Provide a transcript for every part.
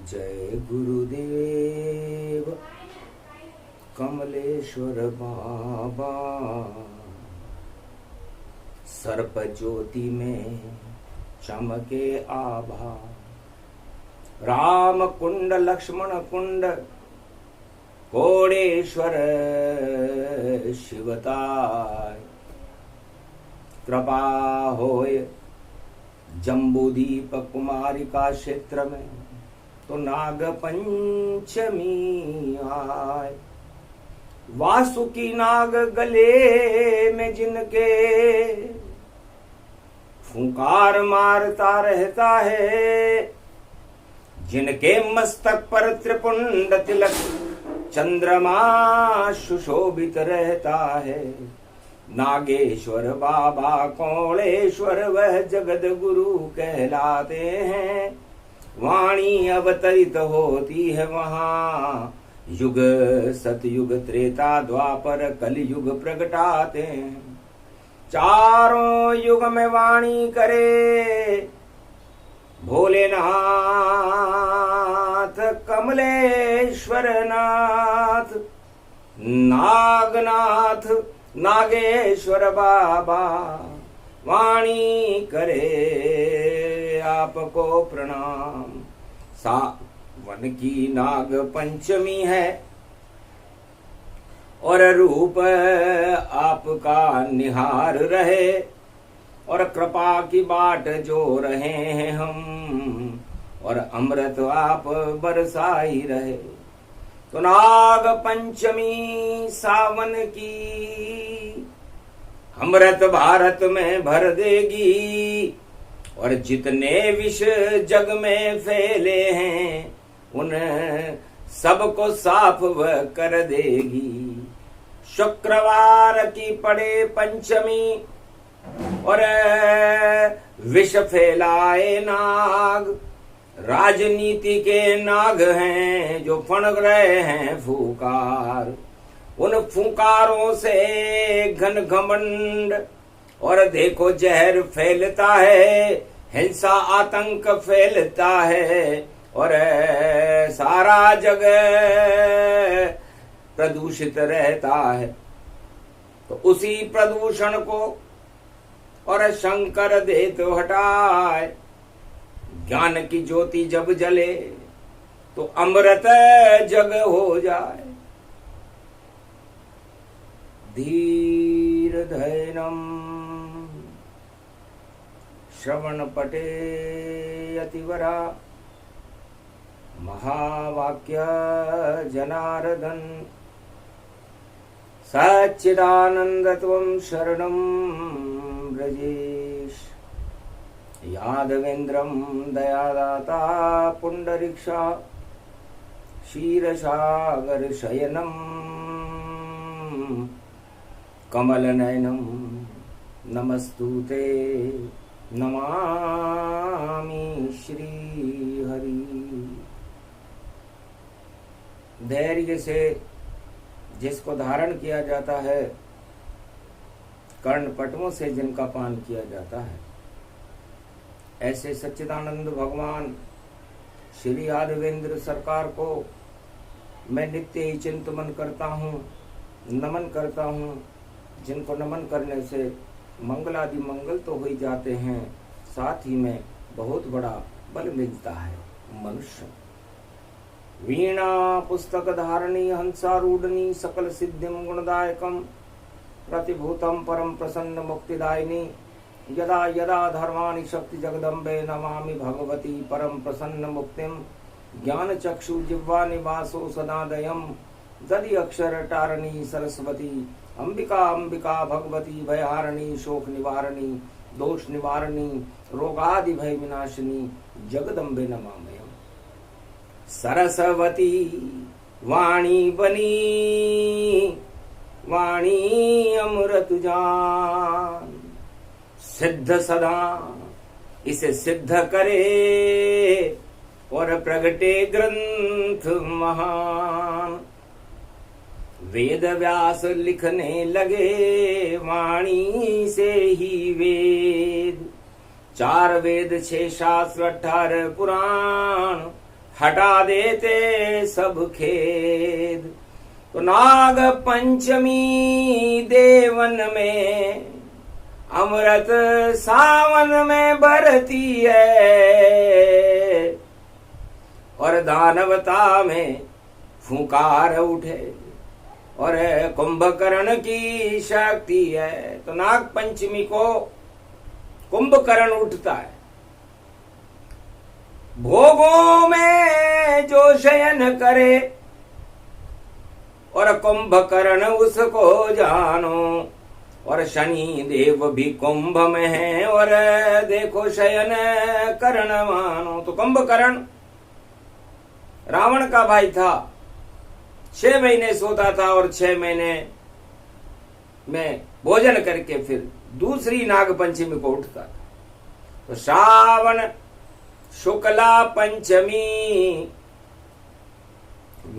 जय गुरुदेव कमलेश्वर बाबा। सर्प ज्योति में चमके आभा, राम कुंड लक्ष्मण कुंड कोडेश्वर शिवताय। कृपा होय जम्बूदीप कुमारिका क्षेत्र में तो नाग पंचमी आय। वासुकी नाग गले में जिनके फुंकार मारता रहता है, जिनके मस्तक पर त्रिपुंड तिलक चंद्रमा सुशोभित रहता है। नागेश्वर बाबा कोणेश्वर वह जगत गुरु कहलाते हैं। वाणी अवतरित होती है वहाँ, युग सतयुग त्रेता द्वापर कलयुग प्रगटाते हैं। चारों युग में वाणी करे भोलेनाथ कमलेश्वर नाथ, नागनाथ नागेश्वर बाबा। वाणी करे आपको प्रणाम। सावन की नाग पंचमी है और रूप आपका निहार रहे, और कृपा की बाट जो रहे हैं हम, और अमृत आप बरसाई रहे। तो नाग पंचमी सावन की अमृत भारत में भर देगी, और जितने विष जग में फैले हैं उन सबको साफ वह कर देगी। शुक्रवार की पड़े पंचमी और विष फैलाए नाग, राजनीति के नाग हैं जो फणक रहे हैं फूकार। उन फूकारों से घन घमंड और देखो जहर फैलता है, हिंसा आतंक फैलता है, और सारा जग प्रदूषित रहता है। तो उसी प्रदूषण को और शंकर दे तो हटाए। ज्ञान की ज्योति जब जले तो अमृत जग हो जाए। धीर धैर्यम श्रवण पटे अतिवरा, महावाक्य जनार्दन सच्चिदानंदत्वं शरणं व्रजेश। यादवेन्द्रं दयादाता पुंडरीक्षा, क्षीरसागर शयनं कमलनयनं नमस्तुते नमामि श्रीहरि। धैर्य से जिसको धारण किया जाता है, कर्णपटुओं से जिनका पान किया जाता है, ऐसे सच्चिदानंद भगवान श्री यादवेंद्र सरकार को मैं नित्य ही चिंतन करता हूँ, नमन करता हूँ। जिनको नमन करने से मंगलादि मंगल तो हो ही जाते हैं, साथ ही में बहुत बड़ा बल मिलता है मनुष्य। वीणा पुस्तक धारणी हंसारूढ़नी सकल सिद्धिम गुणदायकम, प्रतिभूतम परम प्रसन्न मुक्तिदायिनी। यदा यदा धर्माणि शक्ति जगदम्बे, नमामि भगवती परम प्रसन्न मुक्तिम। ज्ञान चक्षु जिह्वा निवासो सदादयम, दधि अक्षर टारणी सरस्वती। अंबिका अंबिका भगवती भयहारिणी, शोक निवारणी दोष निवारणी, रोगादि भय विनाशिनी, जगदम्बे नमामयम्। सरस्वती वाणी बनी, वाणी अमृत जान। सिद्ध सदा इसे सिद्ध करे, और प्रगटे ग्रंथ महान। वेद व्यास लिखने लगे, वाणी से ही वेद। 4 वेद 6 शास्त्र 18 पुराण, हटा देते सब खेद। तो नाग पंचमी देवन में अमृत सावन में बरती है, और दानवता में फुंकार उठे और कुंभकर्ण की शक्ति है। तो नाग पंचमी को कुंभकर्ण उठता है। भोगों में जो शयन करे और कुंभकर्ण उसको जानो, और शनि देव भी कुंभ में है और देखो शयन कर्ण मानो। तो कुंभकर्ण रावण का भाई था, 6 महीने सोता था और 6 महीने में भोजन करके फिर दूसरी नाग पंचमी को उठता था। तो श्रावण शुक्ला पंचमी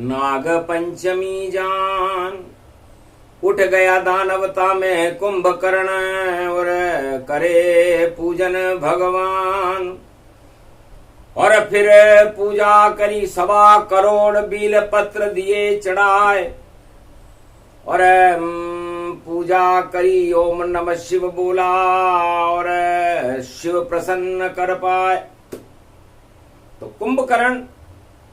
नाग पंचमी जान, उठ गया दानवता में कुंभकर्ण और करे पूजन भगवान। और फिर पूजा करी, 1.25 करोड़ बील पत्र दिए चढ़ाए, और पूजा करी, ओम नमः शिव बोला और शिव प्रसन्न कर पाए। तो कुंभकर्ण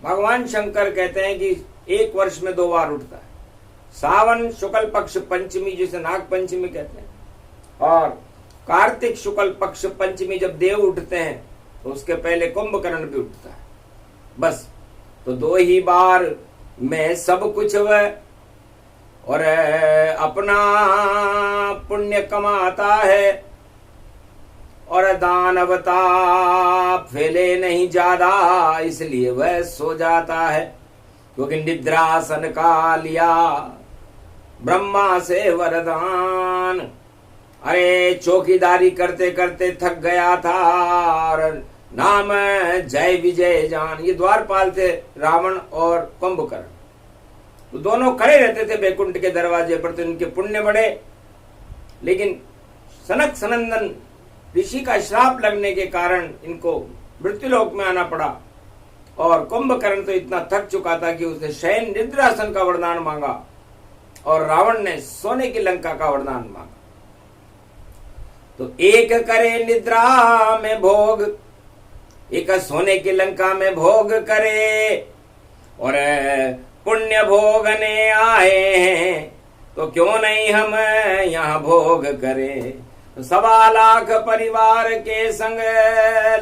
भगवान शंकर कहते हैं कि 1 वर्ष में 2 बार उठता है। सावन शुक्ल पक्ष पंचमी जिसे नाग पंचमी कहते हैं, और कार्तिक शुक्ल पक्ष पंचमी जब देव उठते हैं तो उसके पहले कुंभकर्ण भी उठता है। बस तो 2 ही बार में सब कुछ वह और अपना पुण्य कमाता है, और दानवता फैले नहीं ज्यादा इसलिए वह सो जाता है, क्योंकि निद्रासन का लिया ब्रह्मा से वरदान। अरे चौकीदारी करते करते थक गया था और नाम जय विजय जान। ये द्वारपाल थे रावण और कुंभकर्ण, तो दोनों खड़े रहते थे बैकुंठ के दरवाजे पर। तो इनके पुण्य बढ़े, लेकिन सनक सनंदन ऋषि का श्राप लगने के कारण इनको मृत्युलोक में आना पड़ा। और कुंभकर्ण तो इतना थक चुका था कि उसने शयन निद्रासन का वरदान मांगा, और रावण ने सोने की लंका का वरदान मांगा। तो एक करे निद्रा में भोग, एक सोने की लंका में भोग करे, और पुण्य भोगने आए हैं तो क्यों नहीं हम यहाँ भोग करें। तो 1.25 लाख परिवार के संग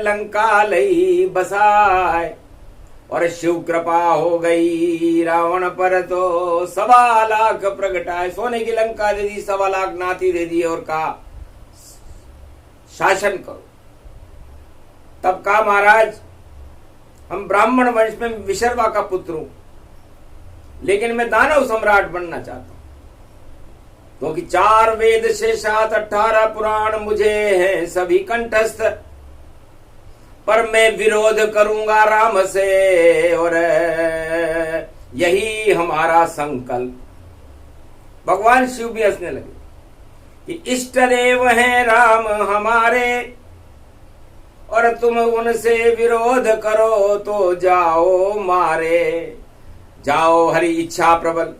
लंका लई बसाए, और शिव कृपा हो गई रावण पर तो 1.25 लाख प्रगटाए। सोने की लंका दे दी, 1.25 लाख नाती दे दी, और कहा शासन करो। तब कहा महाराज हम ब्राह्मण वंश में विशर्वा का पुत्र हूं, लेकिन मैं दानव सम्राट बनना चाहता हूं, क्योंकि 4 वेद से 18 पुराण मुझे हैं सभी कंठस्थ। पर मैं विरोध करूंगा राम से, और यही हमारा संकल्प। भगवान शिव भी हंसने लगे कि इष्ट देव हैं राम हमारे, और तुम उनसे विरोध करो तो जाओ मारे। जाओ हरि इच्छा प्रबल,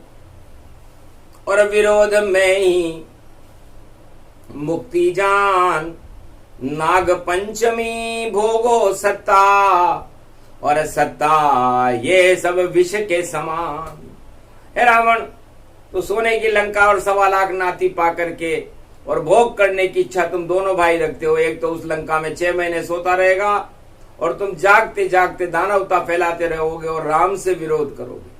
और विरोध में ही मुक्ति जान। नाग पंचमी भोगो सत्ता, और सत्ता ये सब विष के समान। हे रावण, तो सोने की लंका और 1.25 लाख नाती पा करके और भोग करने की इच्छा तुम दोनों भाई रखते हो। एक तो उस लंका में 6 महीने सोता रहेगा, और तुम जागते जागते दानवता फैलाते रहोगे और राम से विरोध करोगे।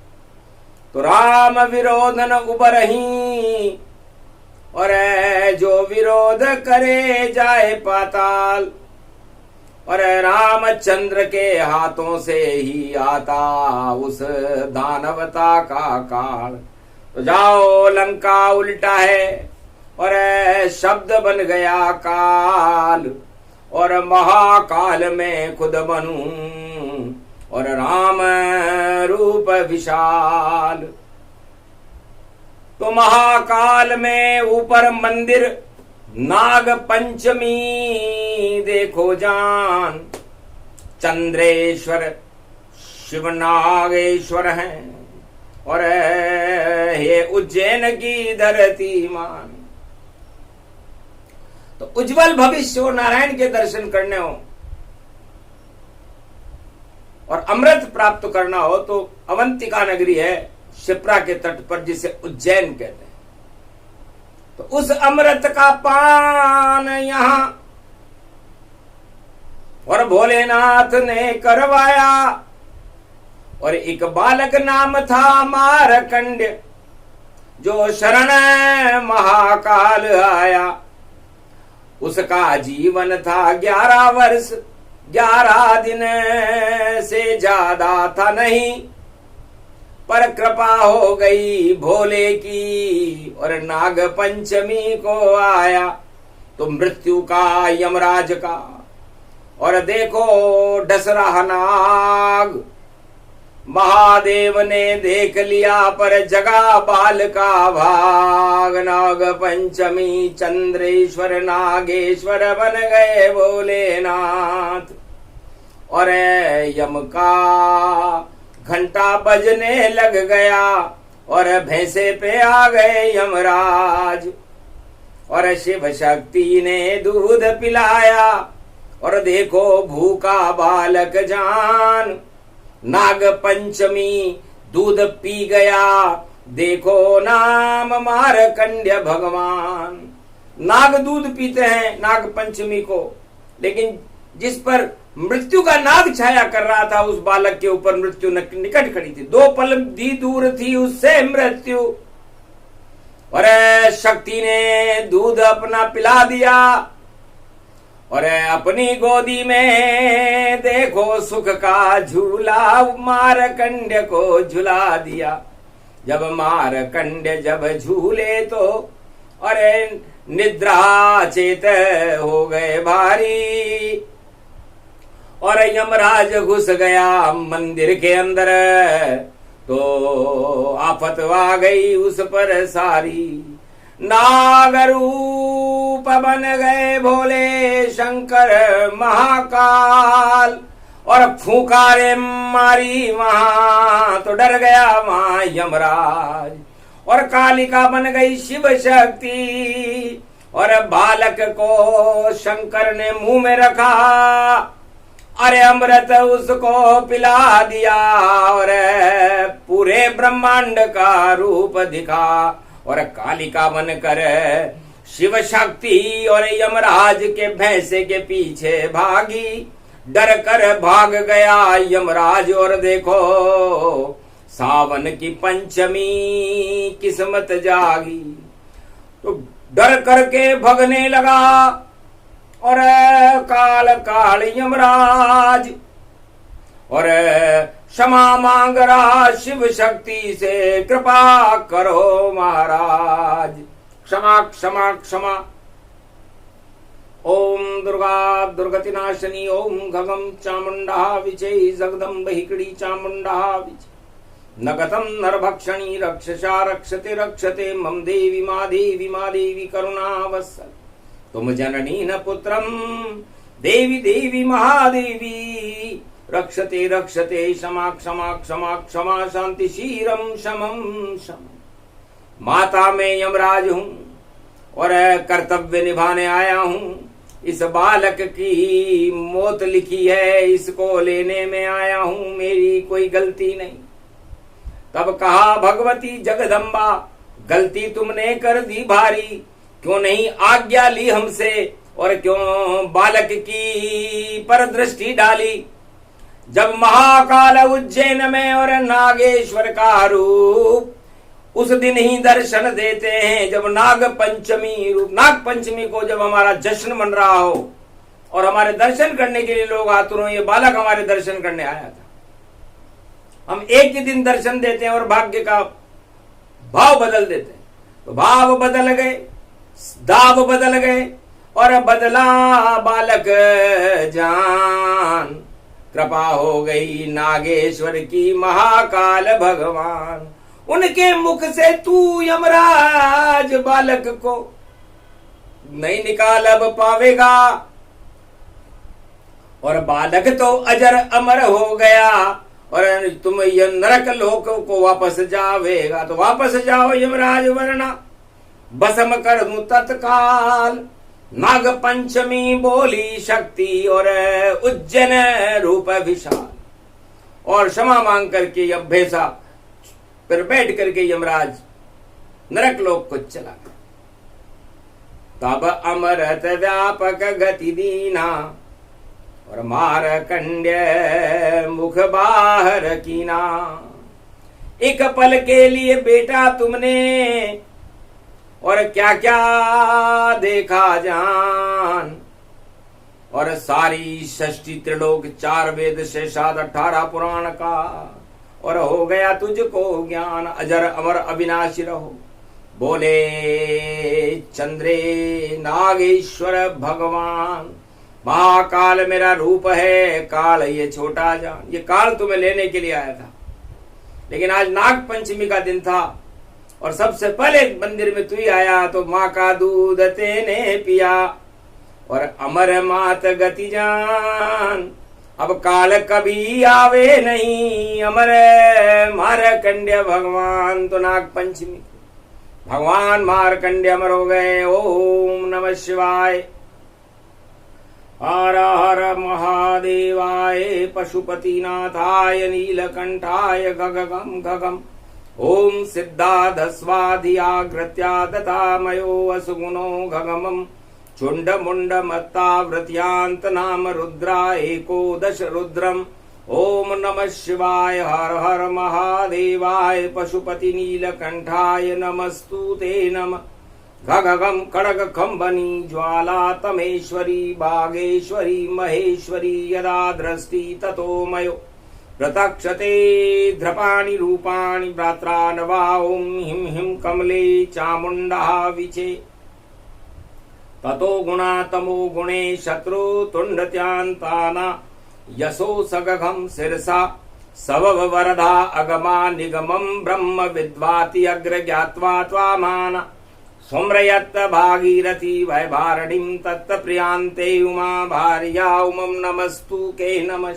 तो राम विरोध न उबरही, और जो विरोध करे जाए पाताल। और रामचंद्र के हाथों से ही आता उस दानवता का काल। तो जाओ लंका उल्टा है, और शब्द बन गया काल, और महाकाल में खुद बनूं, और राम रूप विशाल। तो महाकाल में ऊपर मंदिर नाग पंचमी देखो जान। चंद्रेश्वर शिव नागेश्वर हैं और ये उज्जैन की धरती मान। तो उज्जवल भविष्य हो, नारायण के दर्शन करने हो और अमृत प्राप्त करना हो तो अवंतिका नगरी है शिप्रा के तट पर, जिसे उज्जैन कहते हैं। तो उस अमृत का पान यहां और भोलेनाथ ने करवाया। और एक बालक नाम था मारकंड, जो शरण महाकाल आया। उसका जीवन था 11 वर्ष 11 दिन से ज्यादा था नहीं, पर कृपा हो गई भोले की और नाग पंचमी को आया तो मृत्यु का यमराज का। और देखो डसरा नाग महादेव ने देख लिया, पर जगा बाल का भाग। नाग पंचमी चंद्रेश्वर नागेश्वर बन गए भोलेनाथ। और यम का घंटा बजने लग गया और भैंसे पे आ गए यमराज। और शिव शक्ति ने दूध पिलाया और देखो भूखा बालक जान। नाग पंचमी दूध पी गया, देखो नाम मारकंड्य भगवान। नाग दूध पीते हैं नाग पंचमी को, लेकिन जिस पर मृत्यु का नाग छाया कर रहा था उस बालक के ऊपर मृत्यु निकट खड़ी थी। 2 पल भी दूर थी उससे मृत्यु। और शक्ति ने दूध अपना पिला दिया और अपनी गोदी में देखो सुख का झूला मारकंड्य को झुला दिया। जब मारकंड्य जब झूले तो अरे निद्रा चेत हो गए भारी। और यमराज घुस गया मंदिर के अंदर तो आफत आ गई उस पर सारी। नागरूप बन गए भोले शंकर महाकाल और फूंकारे मारी वहां तो डर गया वहां यमराज। और कालिका बन गई शिव शक्ति और बालक को शंकर ने मुंह में रखा। अरे अमृत उसको पिला दिया और पूरे ब्रह्मांड का रूप दिखा। और कालिका बनकर शिव शक्ति और यमराज के भैंसे के पीछे भागी। डर कर भाग गया यमराज। और देखो सावन की पंचमी किस्मत जागी तो डर करके भगने लगा। और काल काल यमराज और क्षमा मांग रहा शिव शक्ति से, कृपा करो महाराज, क्षमा क्षमा क्षमा। ओम दुर्गा दुर्गति नाशिनी ओम घगम चामुंडा विजय जगदम्ब हिकड़ी चामुंडा विजय नगतम नरभक्षणी रक्षसा रक्षते रक्षते मम देवी मा देवी करुणावत्सल। तुम जननी न पुत्रम देवी देवी महादेवी रक्षते रक्षते क्षमा क्षमा क्षमा क्षमा शांति शीरम शमम शम। माता मैं यमराज हूं और कर्तव्य निभाने आया हूं। इस बालक की मौत लिखी है, इसको लेने में आया हूं, मेरी कोई गलती नहीं। तब कहा भगवती जगदम्बा, गलती तुमने कर दी भारी, क्यों नहीं आज्ञा ली हमसे और क्यों बालक की पर दृष्टि डाली। जब महाकाल उज्जैन में और नागेश्वर का रूप उस दिन ही दर्शन देते हैं, जब नाग पंचमी रूप नाग पंचमी को जब हमारा जश्न मन रहा हो और हमारे दर्शन करने के लिए लोग आतुर हो। ये बालक हमारे दर्शन करने आया था। हम एक ही दिन दर्शन देते हैं और भाग्य का भाव बदल देते हैं। तो भाव बदल गए, दाव बदल गए और बदला बालक जान। कृपा हो गई नागेश्वर की महाकाल भगवान। उनके मुख से तू यमराज बालक को नहीं निकाल अब पावेगा। और बालक तो अजर अमर हो गया और तुम ये नरक लोक को वापस जावेगा तो वापस जाओ यमराज वरना भस्म कर दूं तत्काल। नाग पंचमी बोली शक्ति और उज्जैन रूप विशाल। और क्षमा मांग करके अब भेसा फिर बैठ करके यमराज नरक लोक को चला गया। तब अमृत व्यापक गति दीना और मारकंड्य मुख बाहर कीना। एक पल के लिए बेटा तुमने और क्या क्या देखा जान। और सारी षष्टि त्रिलोक 4 वेद से 18 पुराण का और हो गया तुझको ज्ञान। अजर अमर अविनाशी रहो बोले चंद्रे नागेश्वर भगवान। महाकाल मेरा रूप है, काल ये छोटा जान। ये काल तुम्हें लेने के लिए आया था, लेकिन आज नाग पंचमी का दिन था और सबसे पहले मंदिर में तू ही आया तो माँ का दूध तेने पिया और अमर मात गति जान। अब काल कभी आवे नहीं, अमर मारकंड्य भगवान। तो नाग पंचमी भगवान मारकंड्य अमर हो गए। ओम नमः शिवाय। हर हर महादेवाय पशुपतिनाथाय नीलकंठाय गगगम गगम। ओम सिद्धाधस्वाधियाग्रत्या दतामयो असुगुणो गगमम। चुंड मुंड मत्तावृत्यांत नाम रुद्रा एकोदश रुद्रम। ओम नमः शिवाय। हर हर महादेवाय पशुपति नीलकंठाय नमस्तुते नमः। गगगम खड़ग खंबनी ज्वाला तमेश्वरी बागेश्वरी महेश्वरी। यदा दृष्टि ततो मयो प्रतक्षते ध्रपाणि रूपाणि भ्रात्रा नवा। ओम हिम हिम कमले चामुंडा विचे। ततो गुणा तमो गुणे शत्रु तुंडत्यांताना। यशो सगघम शिरसा सवव वरदा अगमा निगमम ब्रह्म विद्वाति अग्र ज्ञात्वा त्वामान। सोम्रयत्त भागीरथी वैभारणीं तत्त प्रियांते उमा भार्या उमम नमस्तु के नमः।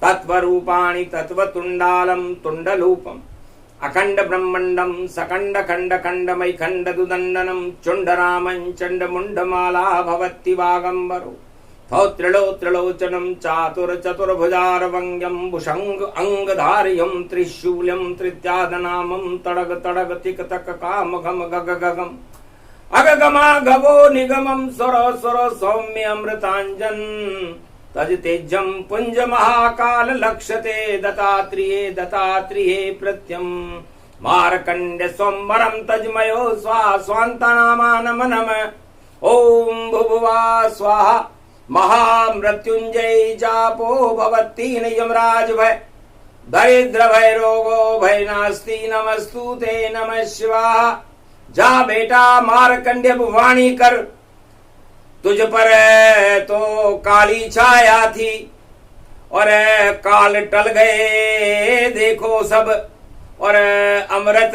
तत्वरूपाणि तत्वतुंडालम तुंडलूपम अखंड ब्रह्मंडम सकंड खंड खंडमय खंड दुदंडनम। चुंडरामं चंड मुंडमाला भवति वागंबरो। त्रिलोचनम चातुर चतुर्भुजारवंग्यम भुषंग अंगधार्यम त्रिशूल्यम त्रित्यादनामम। तड़ग तड़ग तिक तक काम घम गग गगम। अगगमा गगो निगमम स्वर स्वर सौम्य अमृतांजन। तज तेजम पुंज महाकाल लक्ष्यते दत्तात्रेये दत्तात्रेये प्रत्यम। मारकंड्य स्वमरम तजमयो स्वा स्वांतनामा नम नम। ओम भुभुवा स्वाहा महामृत्युंजय जापो भवतीन यमराज भय। दरिद्र भय रोगो भय नास्ति नमस्तुते नमः शिवाय। जा बेटा मारकंड्य वाणी कर, तुझ पर तो काली छाया थी और काल टल गए देखो सब। और अमृत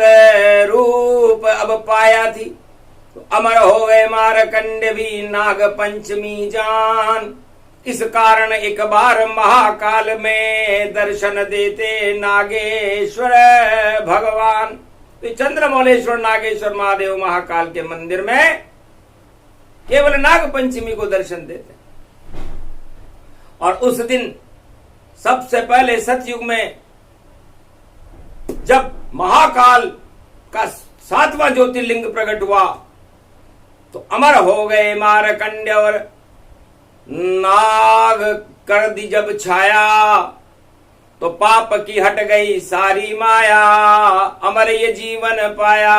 रूप अब पाया थी तो अमर हो गए मारकंड्य भी नाग पंचमी जान। इस कारण एक बार महाकाल में दर्शन देते नागेश्वर भगवान। तो चंद्रमौलेश्वर नागेश्वर महादेव महाकाल के मंदिर में केवल नाग पंचमी को दर्शन देते। और उस दिन सबसे पहले सतयुग में जब महाकाल का 7वां ज्योतिर्लिंग प्रकट हुआ तो अमर हो गए मारकंड्य। और नाग कर दी जब छाया तो पाप की हट गई सारी माया। अमर ये जीवन पाया।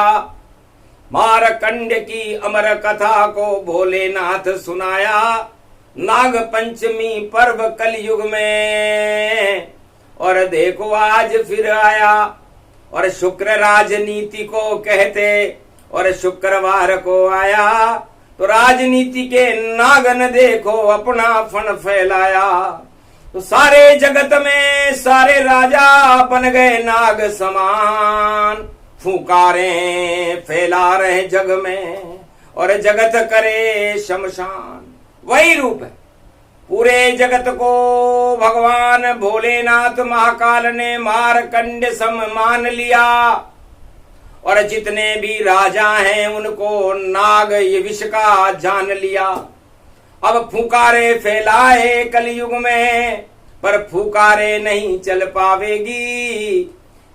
मारकंड्य की अमर कथा को भोलेनाथ सुनाया। नाग पंचमी पर्व कलयुग में और देखो आज फिर आया। और शुक्र राजनीति को कहते और शुक्रवार को आया तो राजनीति के नागन देखो अपना फन फैलाया। तो सारे जगत में सारे राजा बन गए नाग समान। फुकारे फैला रहे जग में और जगत करे शमशान। वही रूप है पूरे जगत को भगवान भोलेनाथ महाकाल ने मारकंड सम मान लिया और जितने भी राजा हैं उनको नाग ये विष का जान लिया। अब फुकारे फैलाए कलयुग में पर फुकारे नहीं चल पावेगी,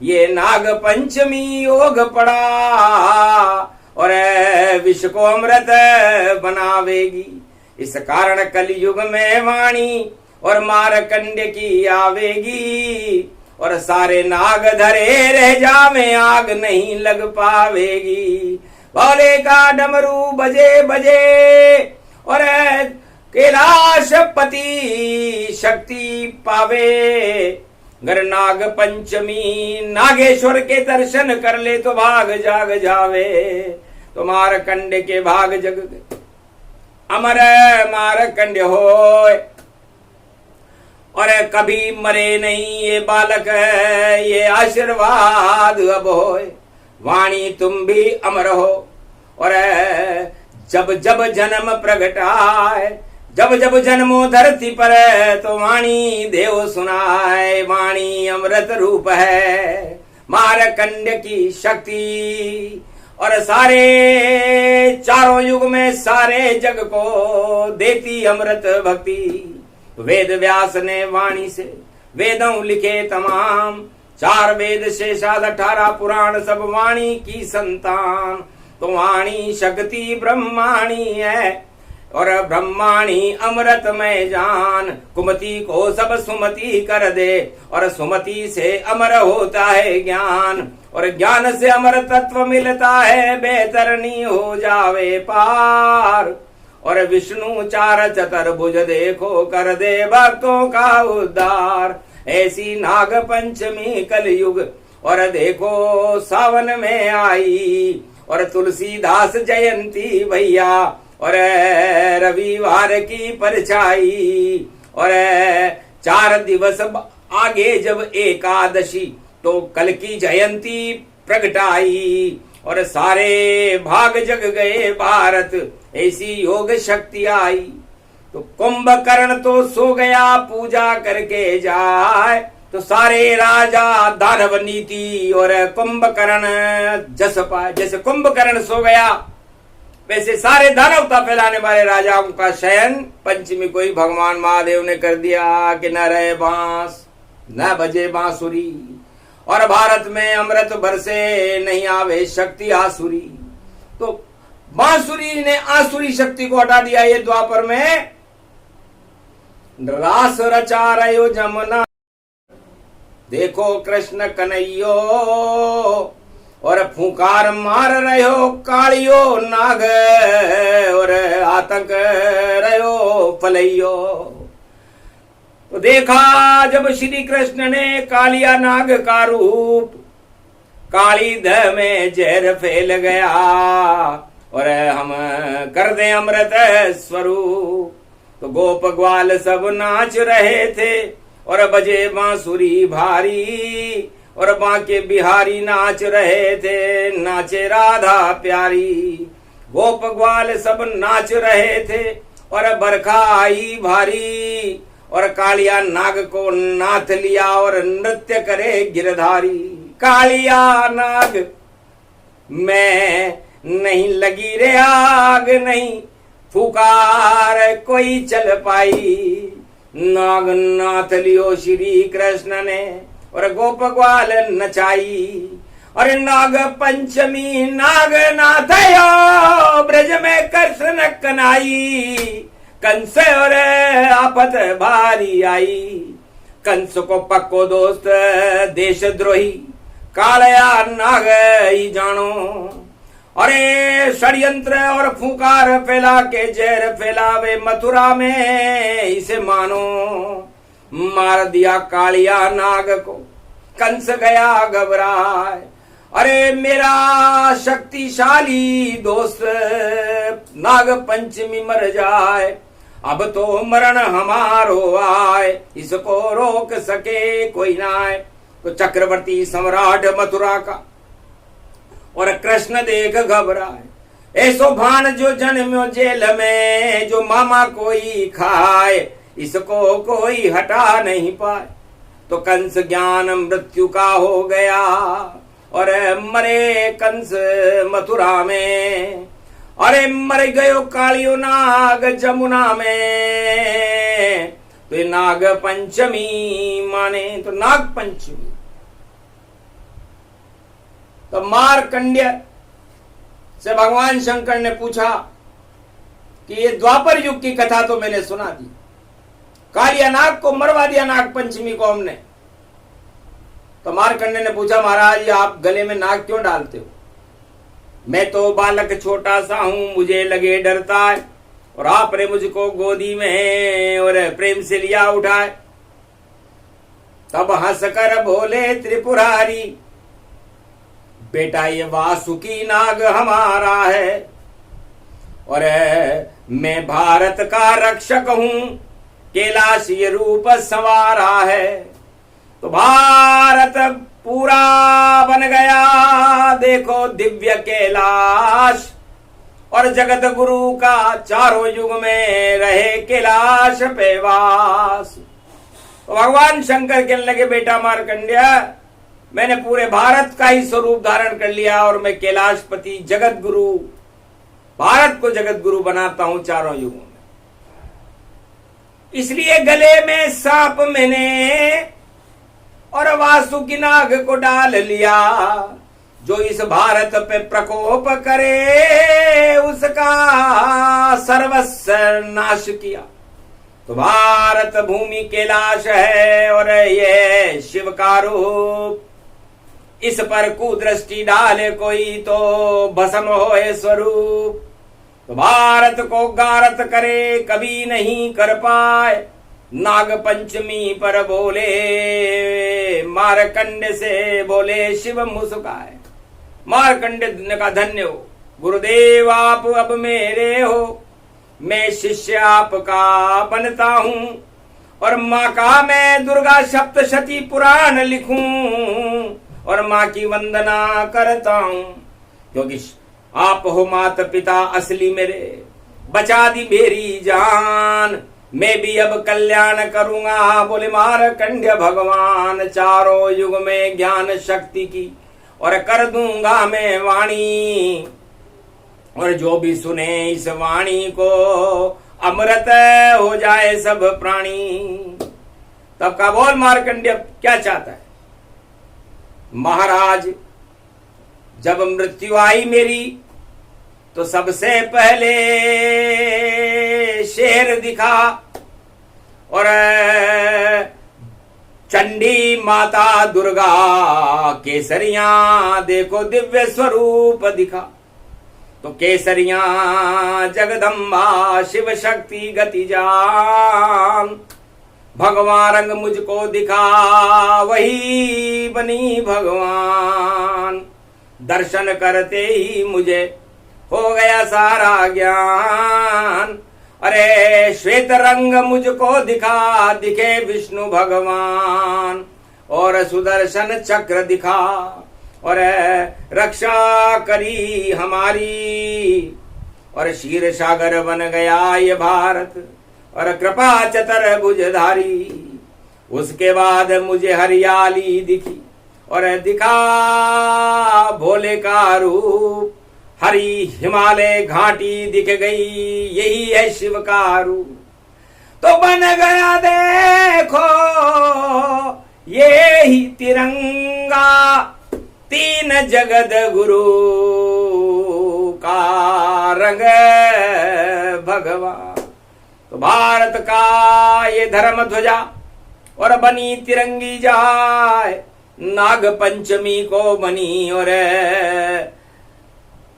ये नाग पंचमी योग पड़ा और विष को अमृत बनावेगी। इस कारण कलयुग में वाणी और मारकंड की आवेगी और सारे नाग धरे रह जावे, आग नहीं लग पावेगी। भोले का डमरू बजे बजे और कैलाशपति शक्ति पावे। गर नाग पंचमी नागेश्वर के दर्शन कर ले तो भाग जाग जावे। तो मारकंड के भाग जग अमर मारकंड होय और कभी मरे नहीं ये बालक, ये आशीर्वाद अब होय। वाणी तुम भी अमर हो और जब जब जन्म प्रगटाए, जब जब जन्मो धरती पर तो वाणी देव सुनाए। वाणी अमृत रूप है मारकंड की शक्ति और सारे चारों युग में सारे जग को देती अमृत भक्ति। वेद व्यास ने वाणी से वेदों लिखे तमाम, 4 वेद शेषाद 18 पुराण सब वाणी की संतान। तो वाणी शक्ति ब्रह्माणी है और ब्रह्माणी अमृत में जान। कुमति को सब सुमति कर दे और सुमति से अमर होता है ज्ञान और ज्ञान से अमर तत्व मिलता है, बेतरनी हो जावे पार। और विष्णु 4 चतुर्भुज देखो कर दे भक्तों का उद्धार। ऐसी नाग पंचमी कलयुग और देखो सावन में आई और तुलसीदास जयंती भैया और रविवार की परछाई और 4 दिवस आगे जब एकादशी तो कल की जयंती प्रगटाई और सारे भाग जग गए भारत, ऐसी योग शक्ति आई। तो कुंभकर्ण तो सो गया पूजा करके जाए, तो सारे राजा दानव नीति और कुंभकर्ण जस पाए। जैसे कुंभकर्ण सो गया वैसे सारे दानवता फैलाने वाले राजाओं का शयन पंचमी को ही भगवान महादेव ने कर दिया कि न रहे बांस न बजे बांसुरी और भारत में अमृत बरसे नहीं आवे शक्ति आसुरी। तो बांसुरी ने आसुरी शक्ति को हटा दिया। ये द्वापर में रास रचा रहो जमुना, देखो कृष्ण कन्हैयो और फूंकार मार रहो कालियो नाग और आतंक रहो फलैयो। तो देखा जब श्री कृष्ण ने कालिया नाग का रूप, काली दह में जहर फैल गया और हम कर दे अमृत स्वरूप। तो गोप ग्वाल सब नाच रहे थे और बजे बांसुरी भारी और बांके बिहारी नाच रहे थे, नाचे राधा प्यारी। गोप ग्वाल सब नाच रहे थे और बरखा आई भारी और कालिया नाग को नाथ लिया और नृत्य करे गिरधारी। कालिया नाग मैं नहीं लगी रे आग, नहीं फुकार कोई चल पाई। नाग नाथ लियो श्री कृष्ण ने और गोप ग्वाल नचाई। और नाग पंचमी नाग नाथयो ब्रज में कृष्ण कनाई। कंस और आफत भारी आई, कंस को पक्को दोस्त देश द्रोही कालया नाग ही जानो। अरे षड्यंत्र और फूंकार फैला के जहर फैलावे मथुरा में इसे मानो। मार दिया कालिया नाग को कंस गया घबराए। अरे मेरा शक्तिशाली दोस्त नाग पंचमी मर जाए, अब तो मरण हमारो आए, इसको रोक सके कोई ना आए। तो चक्रवर्ती सम्राट मथुरा का और कृष्ण देख घबराए। ऐसो भान जो जन्म्यो जेल में, जो मामा कोई खाए, इसको कोई हटा नहीं पाए। तो कंस ज्ञान मृत्यु का हो गया और मरे कंस मथुरा में। अरे मर गयो कालियो नाग जमुना में। तो ये नाग पंचमी माने तो नाग पंचमी। तो मार्कंड्य से भगवान शंकर ने पूछा कि ये द्वापर युग की कथा तो मैंने सुना दी, कालिया नाग को मरवा दिया नाग पंचमी को हमने। तो मार्कंड्य ने पूछा महाराज आप गले में नाग क्यों डालते हो? मैं तो बालक छोटा सा हूं, मुझे लगे डरता है, और आपने मुझको गोदी में और प्रेम से लिया उठाए। तब हंसकर बोले त्रिपुरारी बेटा ये वासुकी नाग हमारा है और मैं भारत का रक्षक हूं, कैलाश ये रूप संवारा है। तो भारत पूरा बन गया देखो दिव्य कैलाश, और जगत गुरु का चारों युग में रहे कैलाश पे वास। तो भगवान शंकर कहने लगे बेटा मार्कंड्य मैंने पूरे भारत का ही स्वरूप धारण कर लिया और मैं कैलाशपति जगत गुरु, भारत को जगत गुरु बनाता हूं चारों युगों में। इसलिए गले में सांप मैंने और वासुकी नाग को डाल लिया, जो इस भारत पे प्रकोप करे उसका सर्वस्व नाश किया। तो भारत भूमि कैलाश है और ये शिव का रूप, इस पर कुदृष्टि डाले कोई तो भस्म होए स्वरूप। तो भारत को गारत करे कभी नहीं कर पाए, नाग पंचमी पर बोले मार्कंड से बोले शिव मुस्काए। मार्कंड ने कहा धन्य हो गुरुदेव आप अब मेरे हो, मैं शिष्य आपका बनता हूं, और माँ का मैं दुर्गा सप्तशती पुराण लिखूं और माँ की वंदना करता हूं, क्योंकि आप हो माता पिता असली मेरे, बचा दी मेरी जान, मैं भी अब कल्याण करूंगा। बोले मार्कंड्य भगवान चारों युग में ज्ञान शक्ति की और कर दूंगा मैं वाणी, और जो भी सुने इस वाणी को अमृत हो जाए सब प्राणी। तब का बोल मार्कंड्य क्या चाहता है? महाराज जब मृत्यु आई मेरी तो सबसे पहले शेर दिखा और चंडी माता दुर्गा केसरिया देखो दिव्य स्वरूप दिखा। तो केसरिया जगदम्बा शिव शक्ति गति जान, भगवान रंग मुझको दिखा वही बनी भगवान। दर्शन करते ही मुझे हो गया सारा ज्ञान, अरे श्वेत रंग मुझको दिखा दिखे विष्णु भगवान, और सुदर्शन चक्र दिखा और रक्षा करी हमारी, और क्षीर सागर बन गया ये भारत और कृपा चतर भुजधारी। उसके बाद मुझे हरियाली दिखी और दिखा भोले का रूप, हरी हिमालय घाटी दिख गई यही है शिव का रूप। तो बन गया देखो ये ही तिरंगा, तीन जगत गुरु का रंग भगवान। तो भारत का ये धर्म ध्वजा और बनी तिरंगी जाए, नाग पंचमी को बनी और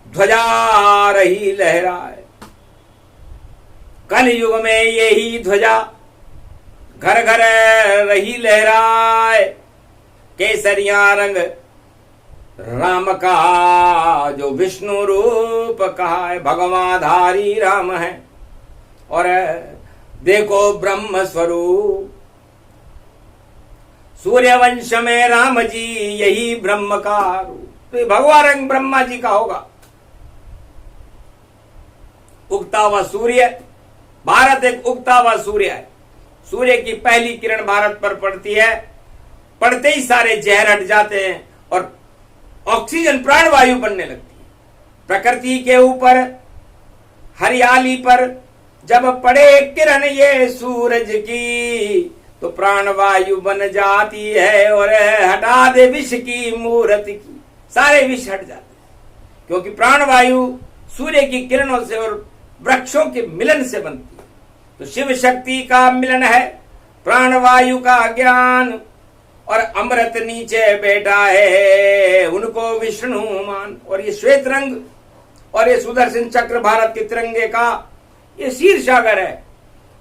ध्वजा रही लहराए। कल युग में यही ध्वजा घर घर रही लहराए, केसरिया रंग राम का जो विष्णु रूप कहा है, भगवाधारी राम है और देखो ब्रह्म स्वरूप। सूर्यवंश में राम जी यही ब्रह्म का रूप, तो भगवा रंग ब्रह्मा जी का होगा। उगता हुआ सूर्य, भारत एक उगता हुआ सूर्य है, सूर्य की पहली किरण भारत पर पड़ती है, पड़ते ही सारे जहर हट जाते हैं और ऑक्सीजन प्राणवायु बनने लगती है। प्रकृति के ऊपर हरियाली पर जब पड़े किरण ये सूरज की, तो प्राणवायु बन जाती है और हटा दे विष की मूर्त की, सारे विष हट जाते हैं। क्योंकि प्राणवायु सूर्य की किरणों से और वृक्षों के मिलन से बनती है। तो शिव शक्ति का मिलन है प्राणवायु का ज्ञान, और अमृत नीचे बैठा है उनको विष्णु मान। और ये श्वेत रंग और ये सुदर्शन चक्र भारत के तिरंगे का ये शीर सागर है।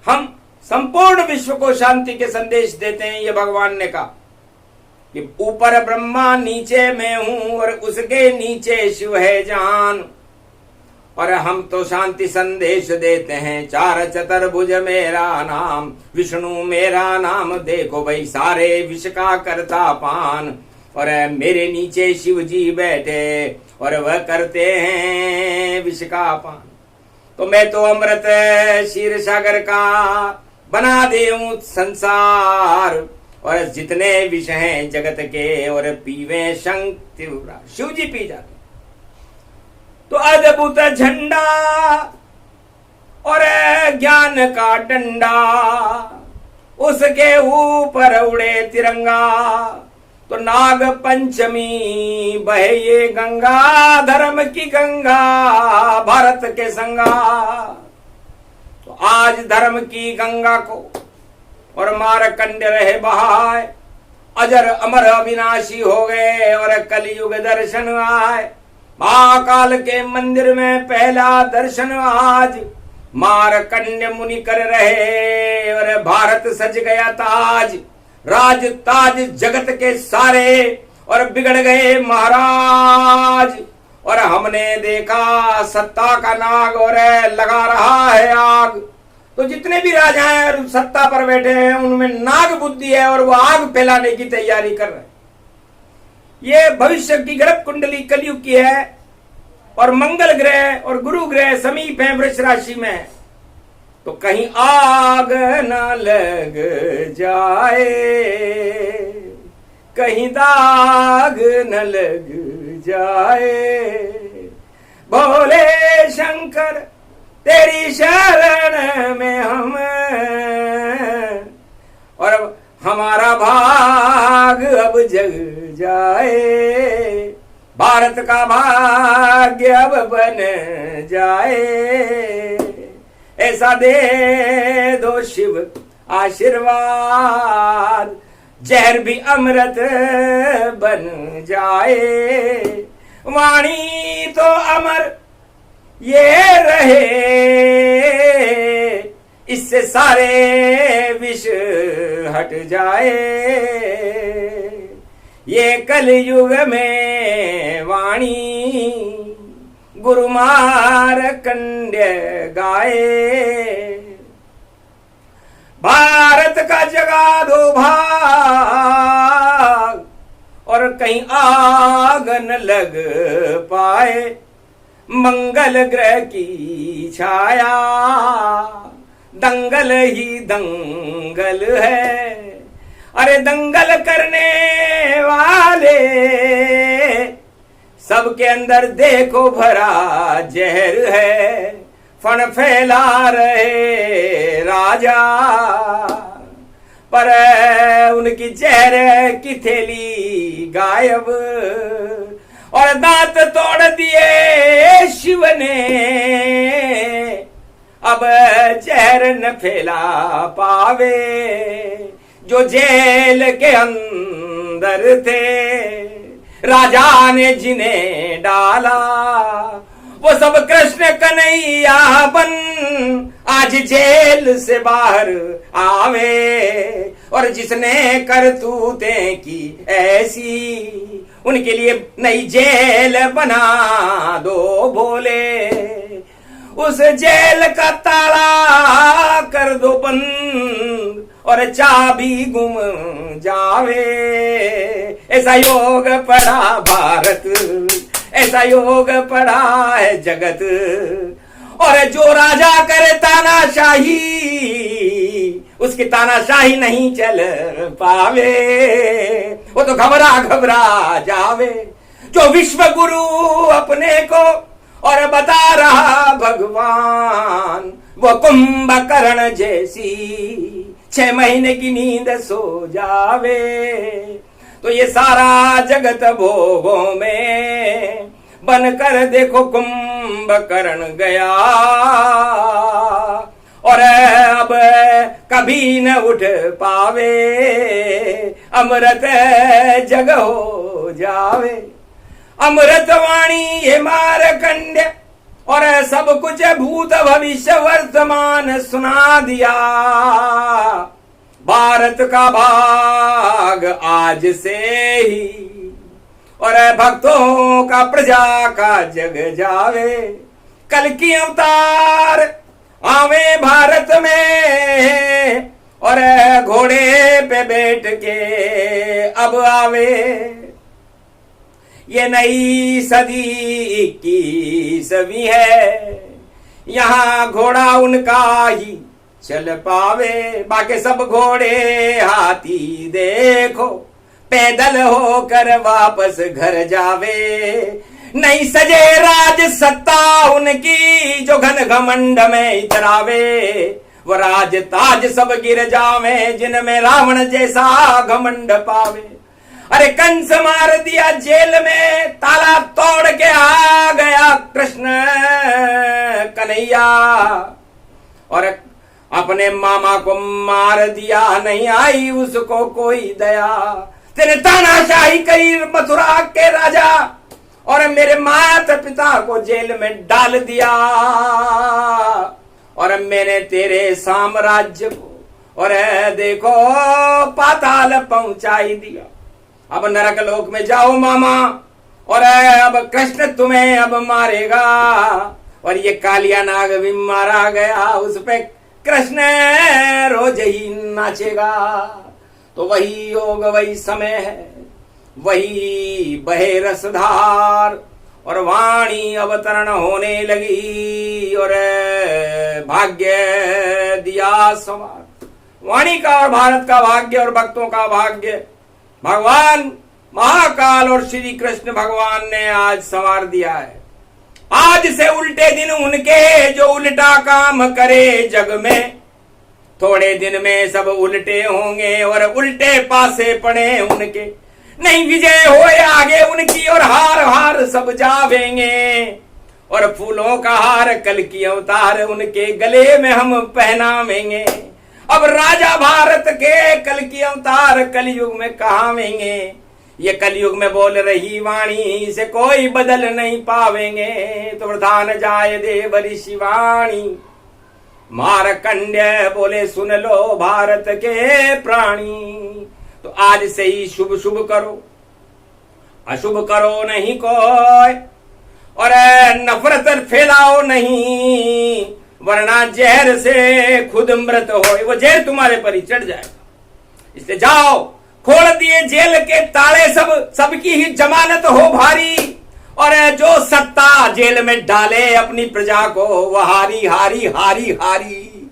हम संपूर्ण विश्व को शांति के संदेश देते हैं। ये भगवान ने कहा कि ऊपर ब्रह्मा नीचे मैं हूं और उसके नीचे शिव है जान, और हम तो शांति संदेश देते हैं। चार चतुर्भुज मेरा नाम, विष्णु मेरा नाम, देखो भाई सारे विष का करता पान। और मेरे नीचे शिव जी बैठे और वह करते हैं विष का पान। तो मैं तो अमृत क्षीर सागर का बना देऊं संसार, और जितने विष हैं जगत के और पीवे शंख त्रिपुरा, शिव जी पी जाते। तो अद्भुत झंडा और ज्ञान का डंडा, उसके ऊपर उड़े तिरंगा। तो नाग पंचमी बहे ये गंगा, धर्म की गंगा भारत के संगा। तो आज धर्म की गंगा को और मारकंड रहे बहाए, अजर अमर अविनाशी हो गए और कलयुग दर्शन आए। महाकाल के मंदिर में पहला दर्शन आज, मारकंड मुनि कर रहे और भारत सज गया ताज। राज ताज जगत के सारे और बिगड़ गए महाराज। और हमने देखा सत्ता का नाग और लगा रहा है आग। तो जितने भी राजा हैं सत्ता पर बैठे हैं उनमें नाग बुद्धि है और वो आग फैलाने की तैयारी कर रहे हैं। ये भविष्य की ग्रह कुंडली कलयुग की है और मंगल ग्रह और गुरु ग्रह समीप है, वृष राशि में है। तो कहीं आग न लग जाए, कहीं दाग न लग जाए। भोले शंकर तेरी शरण में हम, और अब हमारा भाग अब जग जाए। भारत का भाग्य अब बन जाए। ऐसा दे दो शिव आशीर्वाद, जहर भी अमृत बन जाए। वाणी तो अमर ये रहे, इससे सारे विष हट जाए। ये कलयुग में वाणी गुरु मारकंड गाए। भारत का जगा दो भाग और कहीं आग न लग पाए। मंगल ग्रह की छाया दंगल ही दंगल है। अरे दंगल करने वाले सबके अंदर देखो भरा जहर है। फन फैला रहे राजा पर उनकी जहर की थैली गायब। और दांत तोड़ दिए शिव ने, अब जहर न फैला पावे। जो जेल के अंदर थे राजा ने जिन्हें डाला, वो सब कृष्ण कन्हैया बन आज जेल से बाहर आवे। और जिसने करतूतें की ऐसी, उनके लिए नई जेल बना दो भोले। उस जेल का ताला कर दो बंद और चाबी गुम जावे। ऐसा योग पड़ा भारत, ऐसा योग पड़ा है जगत। और जो राजा करे तानाशाही, उसकी तानाशाही नहीं चल पावे, वो तो घबरा घबरा जावे। जो विश्व गुरु अपने को और बता रहा भगवान, वो कुंभकर्ण जैसी 6 महीने की नींद सो जावे। तो ये सारा जगत भोगों में बनकर देखो कुंभकर्ण गया, और अब कभी न उठ पावे, अमृत जग हो जावे। अमृत वाणी ये मारकंड्य, और सब कुछ भूत भविष्य वर्तमान सुना दिया। भारत का भाग आज से ही, और भक्तों का प्रजा का जग जावे। कल की अवतार आवे भारत में, और घोड़े पे बैठ के अब आवे। ये नई सदी की सभी है, यहाँ घोड़ा उनका ही चल पावे। बाकी सब घोड़े हाथी देखो पैदल होकर वापस घर जावे। नहीं सजे राज सत्ता उनकी, जो घन घमंड में इतरावे। वो राज ताज सब गिर जावे, जिनमें रावण जैसा घमंड पावे। अरे कंस मार दिया जेल में, ताला तोड़ के आ गया कृष्ण कन्हैया। और अपने मामा को मार दिया, नहीं आई उसको कोई दया। तेने तानाशाही करी मथुरा के राजा, और मेरे माता पिता को जेल में डाल दिया। और मैंने तेरे साम्राज्य को और देखो पाताल पहुंचाई दिया। अब नरक लोक में जाओ मामा, और अब कृष्ण तुम्हें अब मारेगा। और ये कालिया नाग भी मारा गया, उस पे कृष्ण रोज ही नाचेगा। तो वही योग वही समय है, वही बहे रसधार, और वाणी अवतरण होने लगी, और भाग्य दिया संवार। वाणी का और भारत का भाग्य और भक्तों का भाग्य भगवान महाकाल और श्री कृष्ण भगवान ने आज संवार दिया है। आज से उल्टे दिन उनके, जो उल्टा काम करे जग में। थोड़े दिन में सब उल्टे होंगे, और उल्टे पासे पड़े उनके। नहीं विजय हो आगे उनकी, और हार हार सब जावेंगे। और फूलों का हार कल की अवतार उनके गले में हम पहनावेंगे। अब राजा भारत के कल की अवतार कलयुग में कहावेंगे। ये कलयुग में बोल रही वाणी से कोई बदल नहीं पावेंगे। तो प्रधान जाय देव ऋषि वाणी, मारकंड्य बोले सुन लो भारत के प्राणी। तो आज से ही शुभ शुभ करो, अशुभ करो नहीं कोई, और नफरत फैलाओ नहीं, वरना जहर से खुद मृत हो। वो जहर तुम्हारे पर ही चढ़ जाएगा। इसलिए जाओ, खोल दिए जेल के ताले, सबकी ही जमानत हो भारी। और जो सत्ता जेल में डाले अपनी प्रजा को, वो हारी हारी हारी हारी।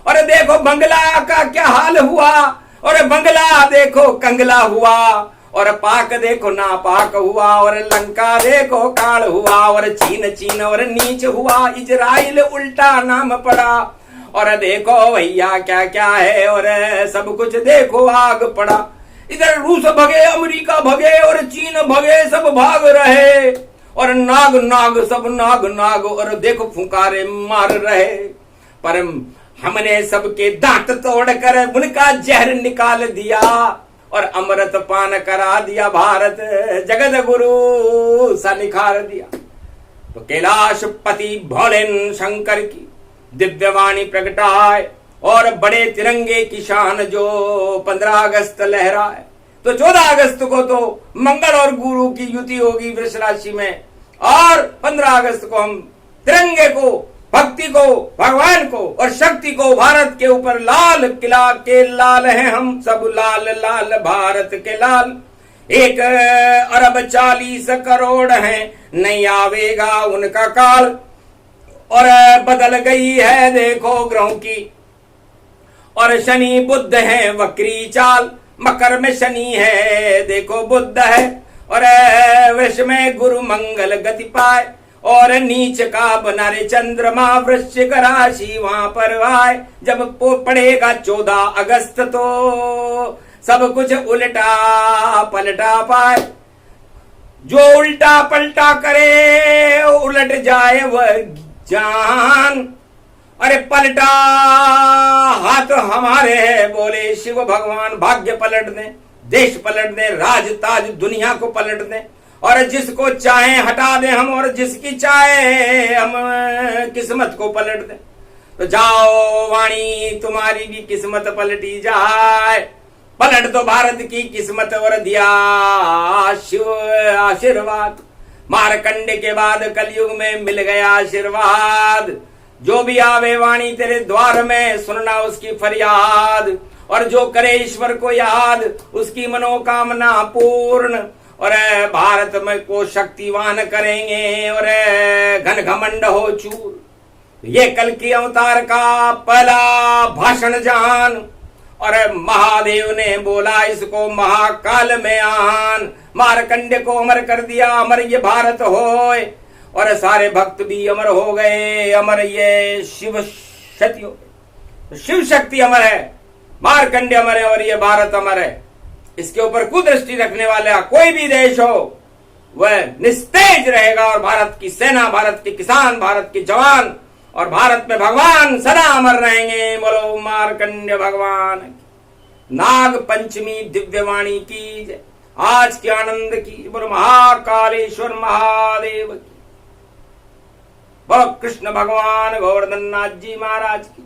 और देखो बंगला का क्या हाल हुआ, और बंगला देखो कंगला हुआ, और पाक देखो नापाक हुआ, और लंका देखो काल हुआ, और चीन चीन और नीच हुआ। इजराइल उल्टा नाम पड़ा, और देखो भैया क्या क्या है, और सब कुछ देखो आग पड़ा। इधर रूस भगे, अमेरिका भगे, और चीन भगे, सब भाग रहे। और नाग नाग सब नाग नाग, और देखो फुंकारे मार रहे। पर हमने सबके दांत तोड़कर उनका जहर निकाल दिया, और अमृत पान करा दिया। भारत जगत गुरु सा निखार दिया। तो कैलाश पति भोलेन शंकर की दिव्यवाणी प्रगटाए, और बड़े तिरंगे की शान जो 15 अगस्त लहराए। तो 14 अगस्त को तो मंगल और गुरु की युति होगी वृष राशि में, और 15 अगस्त को हम तिरंगे को, भक्ति को, भगवान को और शक्ति को, भारत के ऊपर लाल किला के लाल हैं हम सब, लाल लाल भारत के लाल। 1 अरब 40 करोड़ हैं, नहीं आवेगा उनका काल। और बदल गई है देखो ग्रहों की, और शनि बुद्ध है वक्री चाल, मकर में शनि है देखो बुद्ध है, और वृष में गुरु मंगल गति पाए, और नीच का बना रे चंद्रमा वृश्चिक राशि वहां पर आए। जब पड़ेगा 14 अगस्त तो सब कुछ उल्टा पलटा पाए, जो उल्टा पलटा करे उलट जाए वह जान। अरे पलटा हाथ हमारे है बोले शिव भगवान, भाग्य पलट दे, देश पलट दे, राज ताज दुनिया को पलट दे, और जिसको चाहे हटा दे हम, और जिसकी चाहे हम किस्मत को पलट दे। तो जाओ वाणी तुम्हारी भी किस्मत पलटी जाए, पलट दो भारत की किस्मत और दिया शिव आशीर्वाद। मारकंडे के बाद कलयुग में मिल गया आशीर्वाद, जो भी आवे वाणी तेरे द्वार में सुनना उसकी फरियाद, और जो करे ईश्वर को याद उसकी मनोकामना पूर्ण, और भारत में को शक्तिवान करेंगे, और घन घमंड हो चूर। ये कल की अवतार का पहला भाषण जान, और महादेव ने बोला इसको महाकाल में आन। मारकंडे को अमर कर दिया, अमर ये भारत होए, और सारे भक्त भी अमर हो गए, अमर ये शिव शक्ति हो गई। शिव शक्ति अमर है, मारकंडे अमर है, और ये भारत अमर है। इसके ऊपर कुदृष्टि रखने वाला कोई भी देश हो वह निस्तेज रहेगा, और भारत की सेना, भारत के किसान, भारत के जवान और भारत में भगवान सदा अमर रहेंगे। बोलो मारकंडे भगवान। नाग पंचमी दिव्यवाणी की जय, आज के आनंद की, बोलो महाकालेश्वर महादेव की, बोलो कृष्ण भगवान गोवर्धन नाथ जी महाराज की।